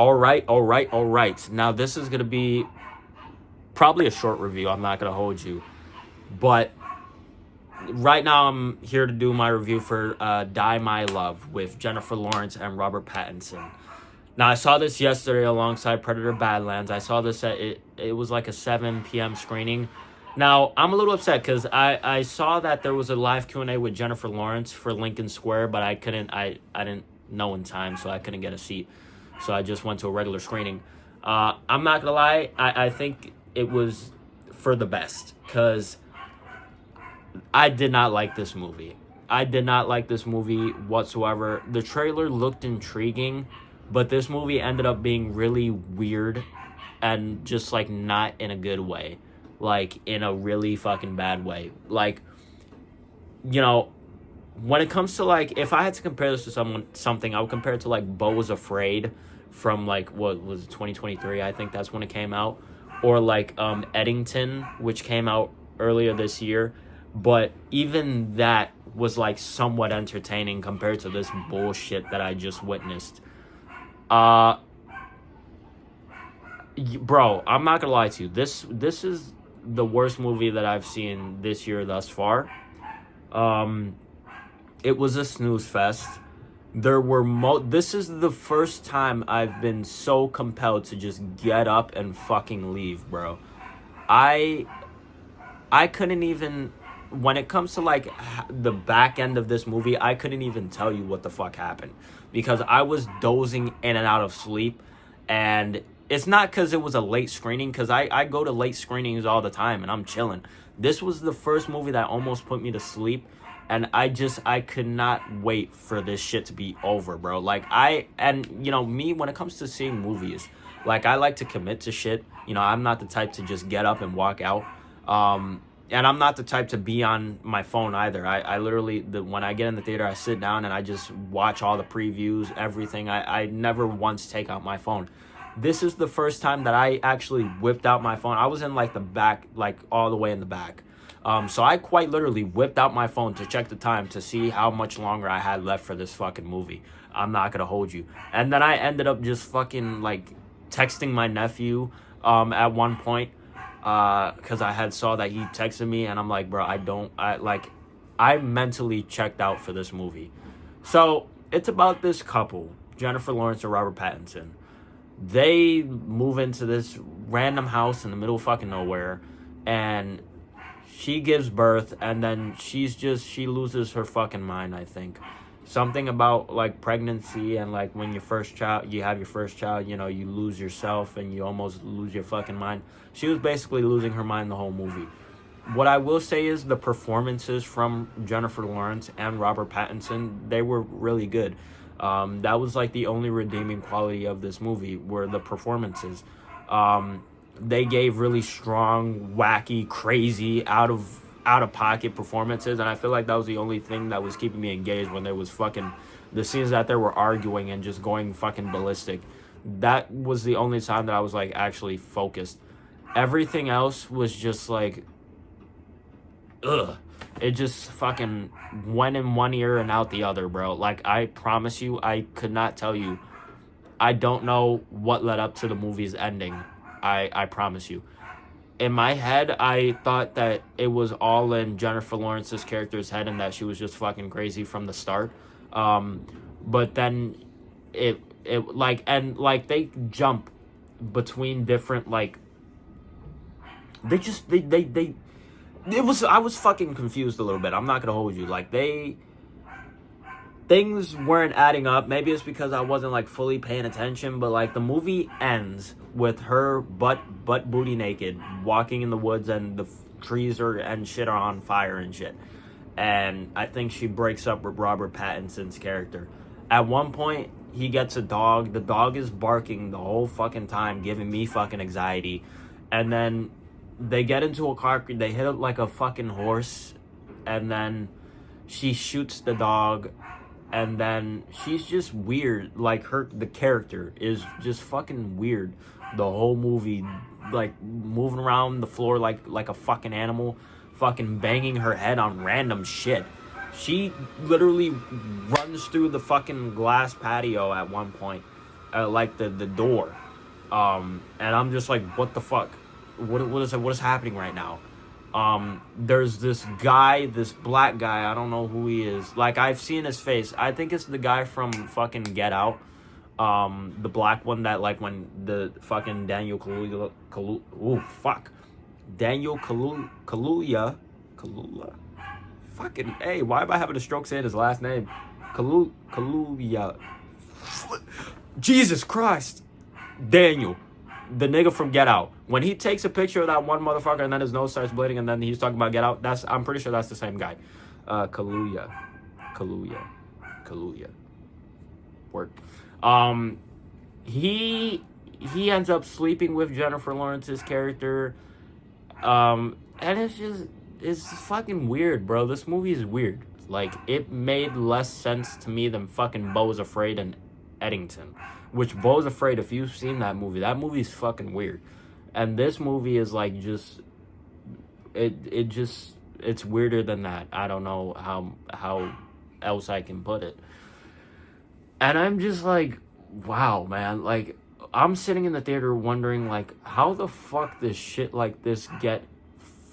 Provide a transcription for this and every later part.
All right. Now, this is going to be probably a short review. I'm not going to hold you. But right now, I'm here to do my review for Die My Love with Jennifer Lawrence and Robert Pattinson. Now, I saw this yesterday alongside Predator Badlands. I saw this at, it was like a 7 p.m. screening. Now, I'm a little upset because I saw that there was a live Q&A with Jennifer Lawrence for Lincoln Square, but I didn't know in time, so I couldn't get a seat. So I just went to a regular screening. I'm not gonna lie, I think it was for the best because I did not like this movie. I did not like this movie whatsoever. The trailer looked intriguing, but this movie ended up being really weird and just like not in a good way. Like in a really fucking bad way. Like, you know, when it comes to like, if I had to compare this to something, I would compare it to like Beau Was Afraid from like, what was it, 2023? I think that's when it came out. Or like Eddington, which came out earlier this year. But even that was like somewhat entertaining compared to this bullshit that I just witnessed. Bro, I'm not gonna lie to you. This is the worst movie that I've seen this year thus far. It was a snooze fest. There were this is the first time I've been so compelled to just get up and fucking leave, bro. I couldn't even, when it comes to like the back end of this movie, I couldn't even tell you what the fuck happened because I was dozing in and out of sleep. And it's not because it was a late screening, because I go to late screenings all the time and I'm chilling. This was the first movie that almost put me to sleep. And I could not wait for this shit to be over, bro. Like, you know, me, when it comes to seeing movies, like, I like to commit to shit. You know, I'm not the type to just get up and walk out. And I'm not the type to be on my phone either. I literally, when I get in the theater, I sit down and I just watch all the previews, everything. I never once take out my phone. This is the first time that I actually whipped out my phone. I was in, like, the back, like, all the way in the back. So I quite literally whipped out my phone to check the time to see how much longer I had left for this fucking movie. I'm not gonna hold you. And then I ended up just fucking, like, texting my nephew at one point because I had saw that he texted me, and I'm like, bro, I mentally checked out for this movie. So it's about this couple, Jennifer Lawrence and Robert Pattinson. They move into this random house in the middle of fucking nowhere, and she gives birth, and then she loses her fucking mind, I think. Something about, like, pregnancy and, like, when you have your first child, you know, you lose yourself and you almost lose your fucking mind. She was basically losing her mind the whole movie. What I will say is the performances from Jennifer Lawrence and Robert Pattinson, they were really good. That was, like, the only redeeming quality of this movie were the performances. They gave really strong, wacky, crazy, out of pocket performances, and I feel like that was the only thing that was keeping me engaged when there was fucking the scenes that they were arguing and just going fucking ballistic. That was the only time that I was like actually focused. Everything else was just like, ugh. It just fucking went in one ear and out the other, bro. Like, I promise you, I could not tell you. I don't know what led up to the movie's ending. I promise you. In my head, I thought that it was all in Jennifer Lawrence's character's head and that she was just fucking crazy from the start. But then they jump between different, like, I was fucking confused a little bit. I'm not gonna hold you. Like, things weren't adding up. Maybe it's because I wasn't, like, fully paying attention, but, like, the movie ends with her butt booty naked walking in the woods, and the trees and shit are on fire and shit. And I think she breaks up with Robert Pattinson's character. At one point, he gets a dog. The dog is barking the whole fucking time, giving me fucking anxiety. And then they get into a car, they hit it like a fucking horse, and then she shoots the dog. And then she's just weird. Like, the character is just fucking weird. The whole movie, like, moving around the floor like a fucking animal, fucking banging her head on random shit. She literally runs through the fucking glass patio at one point. like the door. And I'm just like, what the fuck? What is happening right now? There's this guy, this black guy. I don't know who he is. Like, I've seen his face. I think it's the guy from fucking Get Out. The black one that, like, when the fucking Daniel Kaluuya, fucking, hey, why am I having a stroke saying his last name? Kaluuya. Jesus Christ. Daniel, the nigga from Get Out. When he takes a picture of that one motherfucker and then his nose starts bleeding and then he's talking about Get Out, I'm pretty sure that's the same guy. Kaluuya. Work. He ends up sleeping with Jennifer Lawrence's character. And it's fucking weird, bro. This movie is weird. Like, it made less sense to me than fucking Beau is Afraid and Eddington. Which, Beau is Afraid, if you've seen that movie's fucking weird. And this movie is like just it's weirder than that. I don't know how else I can put it. And I'm just like, wow, man. Like, I'm sitting in the theater wondering, like, how the fuck does shit like this get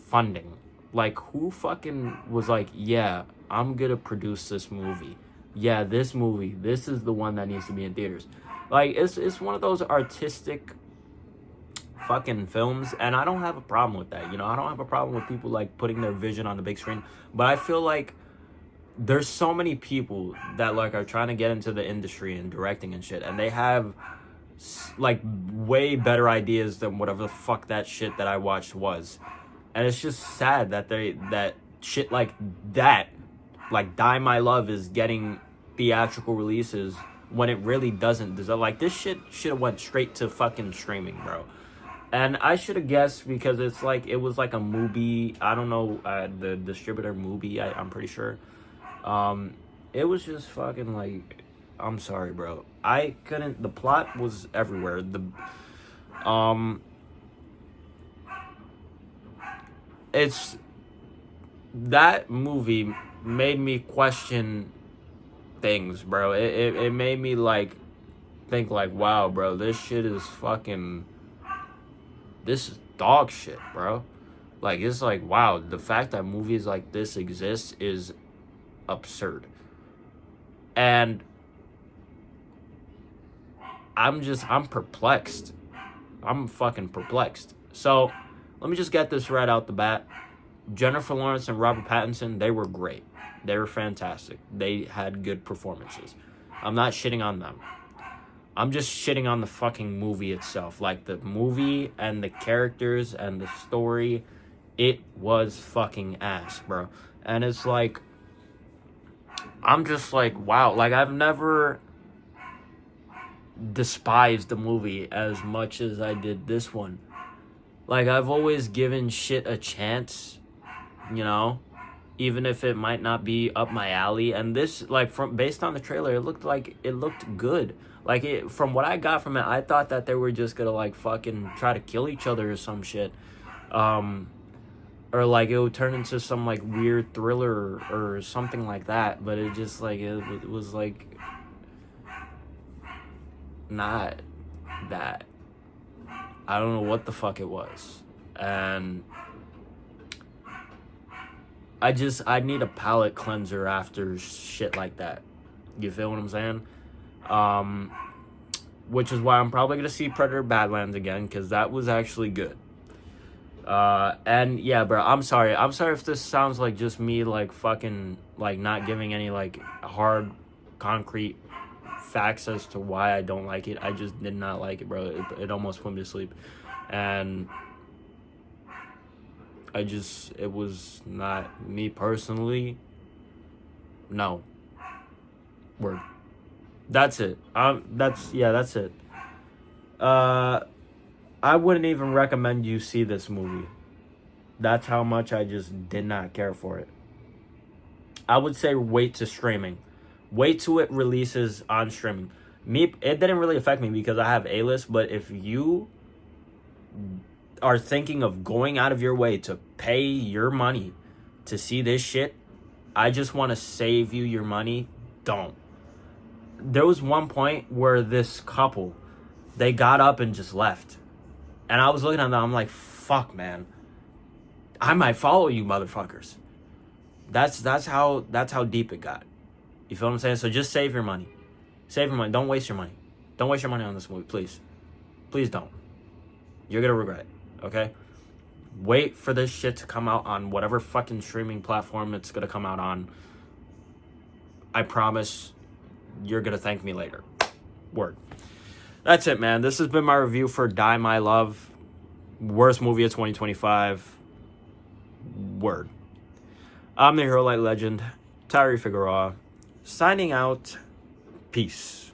funding? Like, who fucking was like, yeah, I'm gonna produce this movie. Yeah, this movie, this is the one that needs to be in theaters. Like, it's one of those artistic fucking films, and I don't have a problem with that. You know, I don't have a problem with people, like, putting their vision on the big screen. But I feel like there's so many people that, like, are trying to get into the industry and directing and shit, and they have, like, way better ideas than whatever the fuck that shit that I watched was. And it's just sad that shit like that, like Die My Love, is getting theatrical releases when it really doesn't deserve. Like, this shit should have went straight to fucking streaming, bro. And I should have guessed because it was like a movie. I don't know, the distributor movie. I'm pretty sure. It was just fucking like, I'm sorry, bro. I couldn't. The plot was everywhere. It's that movie made me question things, bro. It made me like think like, wow, bro, this shit is fucking, this is dog shit, bro. Like, it's like, wow, the fact that movies like this exist is absurd. And I'm perplexed. I'm fucking perplexed. So, let me just get this right out the bat. Jennifer Lawrence and Robert Pattinson, they were great. They were fantastic. They had good performances. I'm not shitting on them. I'm just shitting on the fucking movie itself. Like, the movie and the characters and the story, it was fucking ass, bro. And it's like, I'm just like, wow. Like, I've never despised the movie as much as I did this one. Like, I've always given shit a chance, you know, even if it might not be up my alley. And this, like, based on the trailer, it looked good. Like, from what I got from it, I thought that they were just gonna, like, fucking try to kill each other or some shit. Or, like, it would turn into some, like, weird thriller or something like that. But it just, like, it was, like, not that. I don't know what the fuck it was. And I need a palate cleanser after shit like that. You feel what I'm saying? Which is why I'm probably going to see Predator Badlands again, because that was actually good. And yeah, bro, I'm sorry if this sounds like just me, like, fucking, like, not giving any, like, hard, concrete facts as to why I don't like it. I just did not like it, bro. It almost put me to sleep. And it was not me personally. No. Word. That's it. That's it. I wouldn't even recommend you see this movie. That's how much I just did not care for it. I would say wait to streaming. Wait till it releases on streaming. It didn't really affect me because I have A-list, but if you are thinking of going out of your way to pay your money to see this shit, I just want to save you your money. Don't. there was one point where this couple, they got up and just left. And I was looking at them, I'm like, fuck, man. I might follow you motherfuckers. That's how deep it got. You feel what I'm saying? So just save your money. Save your money. Don't waste your money. Don't waste your money on this movie, please. Please don't. You're gonna regret it, okay? Wait for this shit to come out on whatever fucking streaming platform it's gonna come out on. I promise you're gonna thank me later. Word. That's it, man. This has been my review for Die My Love. Worst movie of 2025. Word. I'm the Hero Light Legend, Tyree Figueroa, signing out. Peace.